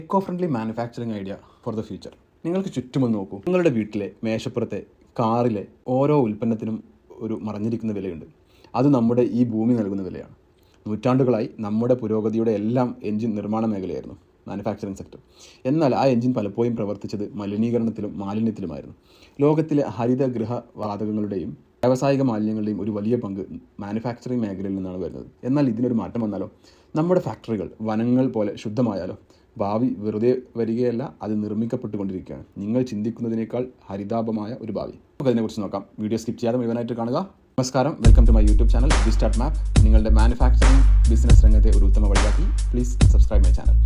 Eco friendly manufacturing idea for the future. നിങ്ങൾക്ക് ചുറ്റുമൊന്ന് നോക്കൂ. നിങ്ങളുടെ വീട്ടിലെ മേശപ്പുറത്തെ, കാറിലെ ഓരോ ഉൽപ്പന്നത്തിനും ഒരു മറഞ്ഞിരിക്കുന്ന വിലയുണ്ട്. അത് നമ്മുടെ ഈ ഭൂമി നൽകുന്ന വിലയാണ്. നൂറ്റാണ്ടുകളായി നമ്മുടെ പുരോഗതിയുടെ എല്ലാം എഞ്ചിൻ നിർമ്മാണ മേഖലയായിരുന്നു, മാനുഫാക്ചറിങ് സെക്ടർ. എന്നാൽ ആ എഞ്ചിൻ പലപ്പോഴും പ്രവർത്തിച്ചത് മലിനീകരണത്തിലും മാലിന്യത്തിലുമായിരുന്നു. ലോകത്തിലെ ഹരിതഗൃഹ വാതകങ്ങളുടെയും വ്യാവസായിക മാലിന്യങ്ങളുടെയും ഒരു വലിയ പങ്ക് മാനുഫാക്ചറിങ് മേഖലയിൽ നിന്നാണ് വരുന്നത്. എന്നാൽ ഇതിനൊരു മാറ്റം വന്നാലോ? നമ്മുടെ ഫാക്ടറികൾ വനങ്ങൾ പോലെ ശുദ്ധമായാലോ? ഭാവി വെറുതെ വരികയല്ല, അത് നിർമ്മിക്കപ്പെട്ടുകൊണ്ടിരിക്കുകയാണ്. നിങ്ങൾ ചിന്തിക്കുന്നതിനേക്കാൾ ഹരിതാപമായ ഒരു ഭാവി. നമുക്ക് അതിനെക്കുറിച്ച് നോക്കാം. വീഡിയോ സ്കിപ്പ് ചെയ്യാതെ മുഴുവനായിട്ട് കാണുക. നമസ്കാരം, welcome to my YouTube channel we start map. നിങ്ങളുടെ മാനുഫാക്ചറിംഗ് ബിസിനസ് രംഗത്തെ ഒരു ഉത്തമ വഴികാട്ടി. Please subscribe my channel.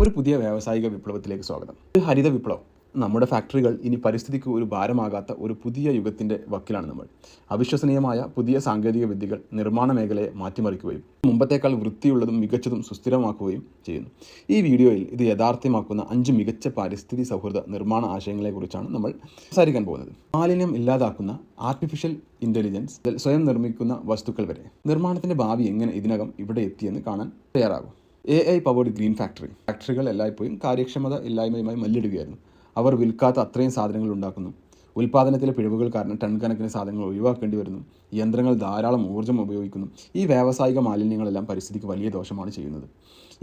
ഒരു പുതിയ വ്യാവസായിക വിപ്ലവത്തിലേക്ക് സ്വാഗതം. ഒരു ഹരിത വിപ്ലവം. നമ്മുടെ ഫാക്ടറികൾ ഇനി പരിസ്ഥിതിക്ക് ഒരു ഭാരമാകാത്ത ഒരു പുതിയ യുഗത്തിൻ്റെ വക്കിലാണ് നമ്മൾ. അവിശ്വസനീയമായ പുതിയ സാങ്കേതിക വിദ്യകൾ നിർമ്മാണ മേഖലയെ മാറ്റിമറിക്കുകയും മുമ്പത്തേക്കാൾ വൃത്തിയുള്ളതും മികച്ചതും സുസ്ഥിരമാക്കുകയും ചെയ്യുന്നു. ഈ വീഡിയോയിൽ ഇത് യാഥാർത്ഥ്യമാക്കുന്ന 5 മികച്ച പരിസ്ഥിതി സൗഹൃദ നിർമ്മാണ ആശയങ്ങളെക്കുറിച്ചാണ് നമ്മൾ സംസാരിക്കാൻ പോകുന്നത്. മാലിന്യം ഇല്ലാതാക്കുന്ന ആർട്ടിഫിഷ്യൽ ഇൻ്റലിജൻസ്, സ്വയം നിർമ്മിക്കുന്ന വസ്തുക്കൾ വരെ. നിർമ്മാണത്തിൻ്റെ ഭാവി എങ്ങനെ ഇതിനകം ഇവിടെ എത്തിയെന്ന് കാണാൻ തയ്യാറാകും. AI പവേർഡ് ഗ്രീൻ ഫാക്ടറികൾ എല്ലായ്പ്പോഴും കാര്യക്ഷമത ഇല്ലായ്മയുമായി മല്ലിടുകയായിരുന്നു. അവർ വിൽക്കാത്ത അത്രയും സാധനങ്ങൾ ഉണ്ടാക്കുന്നു. ഉൽപ്പാദനത്തിലെ പിഴവുകൾ കാരണം ടൺ കണക്കിന് സാധനങ്ങൾ ഒഴിവാക്കേണ്ടി വരുന്നു. യന്ത്രങ്ങൾ ധാരാളം ഊർജ്ജം ഉപയോഗിക്കുന്നു. ഈ വ്യാവസായിക മാലിന്യങ്ങളെല്ലാം പരിസ്ഥിതിക്ക് വലിയ ദോഷമാണ് ചെയ്യുന്നത്.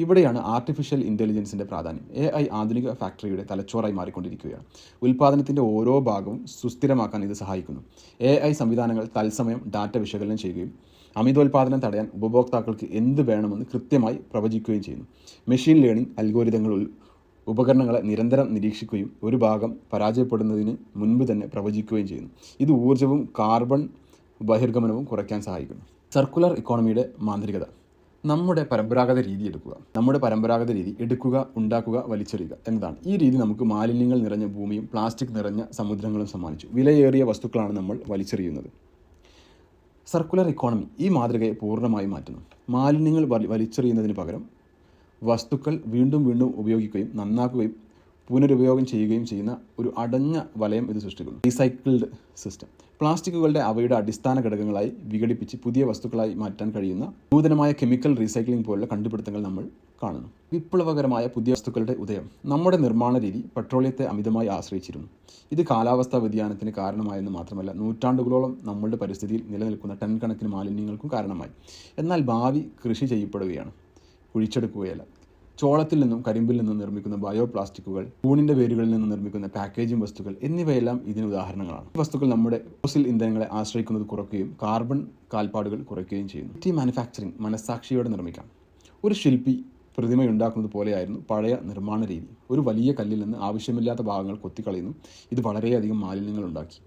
ഇവിടെയാണ് ആർട്ടിഫിഷ്യൽ ഇൻ്റലിജൻസിൻ്റെ പ്രാധാന്യം. AI ആധുനിക ഫാക്ടറിയുടെ തലച്ചോറായി മാറിക്കൊണ്ടിരിക്കുകയാണ്. ഉൽപ്പാദനത്തിൻ്റെ ഓരോ ഭാഗവും സുസ്ഥിരമാക്കാൻ ഇത് സഹായിക്കുന്നു. AI സംവിധാനങ്ങൾ തത്സമയം ഡാറ്റ വിശകലനം ചെയ്യുകയും അമിതോൽപാദനം തടയാൻ ഉപഭോക്താക്കൾക്ക് എന്ത് വേണമെന്ന് കൃത്യമായി പ്രവചിക്കുകയും ചെയ്യുന്നു. മെഷീൻ ലേണിംഗ് അൽഗോരിതങ്ങൾ ഉപകരണങ്ങളെ നിരന്തരം നിരീക്ഷിക്കുകയും ഒരു ഭാഗം പരാജയപ്പെടുന്നതിന് മുൻപ് തന്നെ പ്രവചിക്കുകയും ചെയ്യുന്നു. ഇത് ഊർജ്ജവും കാർബൺ ബഹിർഗമനവും കുറയ്ക്കാൻ സഹായിക്കുന്നു. സർക്കുലർ ഇക്കോണമിയുടെ മാന്ത്രികത. നമ്മുടെ പരമ്പരാഗത രീതി എടുക്കുക, ഉണ്ടാക്കുക, വലിച്ചെറിയുക എന്നതാണ്. ഈ രീതി നമുക്ക് മാലിന്യങ്ങൾ നിറഞ്ഞ ഭൂമിയും പ്ലാസ്റ്റിക് നിറഞ്ഞ സമുദ്രങ്ങളും സമ്മാനിച്ചു. വിലയേറിയ വസ്തുക്കളാണ് നമ്മൾ വലിച്ചെറിയുന്നത്. സർക്കുലർ ഇക്കോണമി ഈ മാതൃകയെ പൂർണ്ണമായി മാറ്റുന്നു. മാലിന്യങ്ങൾ വലിച്ചെറിയുന്നതിന് പകരം വസ്തുക്കൾ വീണ്ടും ഉപയോഗിക്കുകയും നന്നാക്കുകയും പുനരുപയോഗം ചെയ്യുകയും ചെയ്യുന്ന ഒരു അടഞ്ഞ വലയം ഇത് സൃഷ്ടിക്കുന്നു. Recycled system. പ്ലാസ്റ്റിക്കുകളുടെ അവയുടെ അടിസ്ഥാന ഘടകങ്ങളായി വിഘടിപ്പിച്ച് പുതിയ വസ്തുക്കളായി മാറ്റാൻ കഴിയുന്ന നൂതനമായ കെമിക്കൽ റീസൈക്ലിംഗ് പോലുള്ള കണ്ടുപിടുത്തങ്ങൾ നമ്മൾ കാണുന്നു. വിപ്ലവകരമായ പുതിയ വസ്തുക്കളുടെ ഉദയം. നമ്മുടെ നിർമ്മാണ രീതി പെട്രോളിയത്തെ അമിതമായി ആശ്രയിച്ചിരുന്നു. ഇത് കാലാവസ്ഥാ വ്യതിയാനത്തിന് കാരണമായെന്ന് മാത്രമല്ല, നൂറ്റാണ്ടുകളോളം നമ്മുടെ പരിസ്ഥിതിയിൽ നിലനിൽക്കുന്ന ടൺ കണക്കിന് മാലിന്യങ്ങൾക്കും കാരണമായി. എന്നാൽ ഭാവി കൃഷി ചെയ്യപ്പെടുകയാണ്, കുഴിച്ചെടുക്കുകയല്ല. ചോളത്തിൽ നിന്നും കരിമ്പിൽ നിന്നും നിർമ്മിക്കുന്ന ബയോ പ്ലാസ്റ്റിക്കുകൾ, കൂണിൻ്റെ വേരുകളിൽ നിന്നും നിർമ്മിക്കുന്ന പാക്കേജിംഗ് വസ്തുക്കൾ എന്നിവയെല്ലാം ഇതിന് ഉദാഹരണങ്ങളാണ്. ഈ വസ്തുക്കൾ നമ്മുടെ ഫോസിൽ ഇന്ധനങ്ങളെ ആശ്രയിക്കുന്നത് കുറയ്ക്കുകയും കാർബൺ കാൽപ്പാടുകൾ കുറയ്ക്കുകയും ചെയ്യുന്നു. മാനുഫാക്ചറിംഗ് മനസ്സാക്ഷിയോടെ നിർമ്മിക്കാം. ഒരു ശില്പി പ്രതിമയുണ്ടാക്കുന്നത് പോലെയായിരുന്നു പഴയ നിർമ്മാണ രീതി. ഒരു വലിയ കല്ലിൽ നിന്ന് ആവശ്യമില്ലാത്ത ഭാഗങ്ങൾ കൊത്തിക്കളയുന്നു. ഇത് വളരെയധികം മാലിന്യങ്ങൾ ഉണ്ടാക്കി.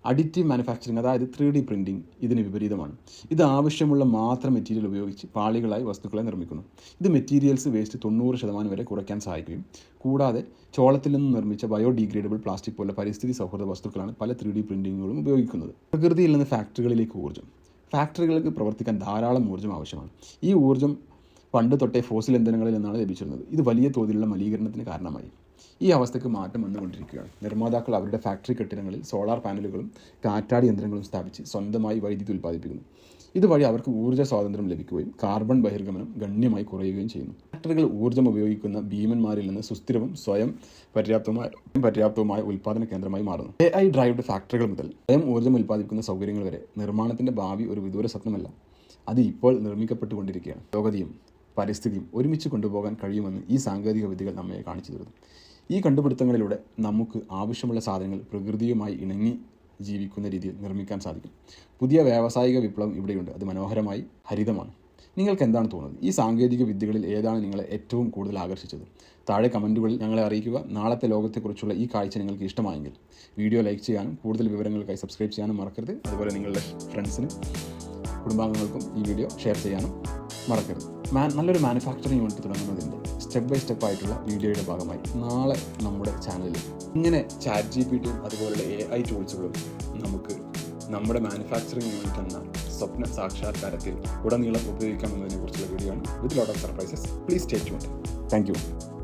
അഡിറ്റീവ് മാനുഫാക്ചറിങ്, അതായത് 3D പ്രിൻറ്റിംഗ്, ഇതിന് വിപരീതമാണ്. ഇത് ആവശ്യമുള്ള മാത്രം മെറ്റീരിയൽ ഉപയോഗിച്ച് പാളികളായി വസ്തുക്കളെ നിർമ്മിക്കുന്നു. ഇത് മെറ്റീരിയൽസ് വേസ്റ്റ് 90% വരെ കുറയ്ക്കാൻ സഹായിക്കുകയും കൂടാതെ ചോളത്തിൽ നിന്ന് നിർമ്മിച്ച ബയോഡീഗ്രേഡബിൾ പ്ലാസ്റ്റിക് പോലെ പരിസ്ഥിതി സൗഹൃദ വസ്തുക്കളാണ് പല 3D പ്രിൻറ്റിങ്ങുകളും ഉപയോഗിക്കുന്നത്. പ്രകൃതിയിൽ നിന്ന് ഫാക്ടറികളിലേക്ക് ഊർജ്ജം. ഫാക്ടറികൾക്ക് പ്രവർത്തിക്കാൻ ധാരാളം ഊർജ്ജം ആവശ്യമാണ്. ഈ ഊർജ്ജം പണ്ട് തൊട്ടേ ഫോസിൽ ഇന്ധനങ്ങളിൽ നിന്നാണ് ലഭിച്ചിരുന്നത്. ഇത് വലിയ തോതിലുള്ള മലിനീകരണത്തിന് കാരണമായി. ഈ അവസ്ഥയ്ക്ക് മാറ്റം വന്നുകൊണ്ടിരിക്കുകയാണ്. നിർമ്മാതാക്കൾ അവരുടെ ഫാക്ടറി കെട്ടിടങ്ങളിൽ സോളാർ പാനലുകളും കാറ്റാടി യന്ത്രങ്ങളും സ്ഥാപിച്ച് സ്വന്തമായി വൈദ്യുതി ഉൽപ്പാദിപ്പിക്കുന്നു. ഇതുവഴി അവർക്ക് ഊർജ്ജ സ്വാതന്ത്ര്യം ലഭിക്കുകയും കാർബൺ ബഹിർഗമനം ഗണ്യമായി കുറയുകയും ചെയ്യുന്നു. ഫാക്ടറികൾ ഊർജ്ജം ഉപയോഗിക്കുന്ന ഭീമന്മാരിൽ നിന്ന് സുസ്ഥിരവും സ്വയം പര്യാപ്തവുമായ ഉൽപ്പാദന കേന്ദ്രമായി മാറുന്നു. AI ഡ്രൈവ്ഡ് ഫാക്ടറികൾ മുതൽ സ്വയം ഊർജ്ജം ഉൽപ്പാദിപ്പിക്കുന്ന സൗകര്യങ്ങൾ വരെ നിർമ്മാണത്തിൻ്റെ ഭാവി ഒരു വിദൂര സ്വപ്നമല്ല, അത് ഇപ്പോൾ നിർമ്മിക്കപ്പെട്ടുകൊണ്ടിരിക്കുകയാണ്. ലോകതയും പരിസ്ഥിതിയും ഒരുമിച്ച് കൊണ്ടുപോകാൻ കഴിയുമെന്ന് ഈ സാങ്കേതിക വിദ്യകൾ നമ്മെ കാണിച്ചു തരുന്നു. ഈ കണ്ടുപിടുത്തങ്ങളിലൂടെ നമുക്ക് ആവശ്യമുള്ള സാധനങ്ങൾ പ്രകൃതിയുമായി ഇണങ്ങി ജീവിക്കുന്ന രീതിയിൽ നിർമ്മിക്കാൻ സാധിക്കും. പുതിയ വ്യാവസായിക വിപ്ലവം ഇവിടെയുണ്ട്. അത് മനോഹരമായി ഹരിതമാണ്. നിങ്ങൾക്ക് എന്താണ് തോന്നുന്നത്? ഈ സാങ്കേതിക വിദ്യകളിൽ ഏതാണ് നിങ്ങളെ ഏറ്റവും കൂടുതൽ ആകർഷിച്ചത്? താഴെ കമൻറ്റുകളിൽ ഞങ്ങളെ അറിയിക്കുക. നാളത്തെ ലോകത്തെക്കുറിച്ചുള്ള ഈ കാഴ്ച നിങ്ങൾക്ക് ഇഷ്ടമായെങ്കിൽ വീഡിയോ ലൈക്ക് ചെയ്യാനും കൂടുതൽ വിവരങ്ങൾക്കായി സബ്സ്ക്രൈബ് ചെയ്യാനും മറക്കരുത്. അതുപോലെ നിങ്ങളുടെ ഫ്രണ്ട്സിനും കുടുംബാംഗങ്ങൾക്കും ഈ വീഡിയോ ഷെയർ ചെയ്യാനും മറക്കരുത്. നല്ലൊരു മാനുഫാക്ചറിങ് യൂണിറ്റ് തുടങ്ങുന്നതിൻ്റെ സ്റ്റെപ്പ് ബൈ സ്റ്റെപ്പ് ആയിട്ടുള്ള വീഡിയോയുടെ ഭാഗമായി നാളെ നമ്മുടെ ചാനലിൽ ഇങ്ങനെ ChatGPT അതുപോലുള്ള AI ടൂൾസുകളും നമുക്ക് നമ്മുടെ മാനുഫാക്ചറിങ് യൂണിറ്റ് എന്ന സ്വപ്ന സാക്ഷാത്കാരത്തിൽ ഉടനീളം ഉപയോഗിക്കാമെന്നതിനെ കുറിച്ചുള്ള വീഡിയോ ആണ്. With lot of surprises. Please stay tuned. Thank U.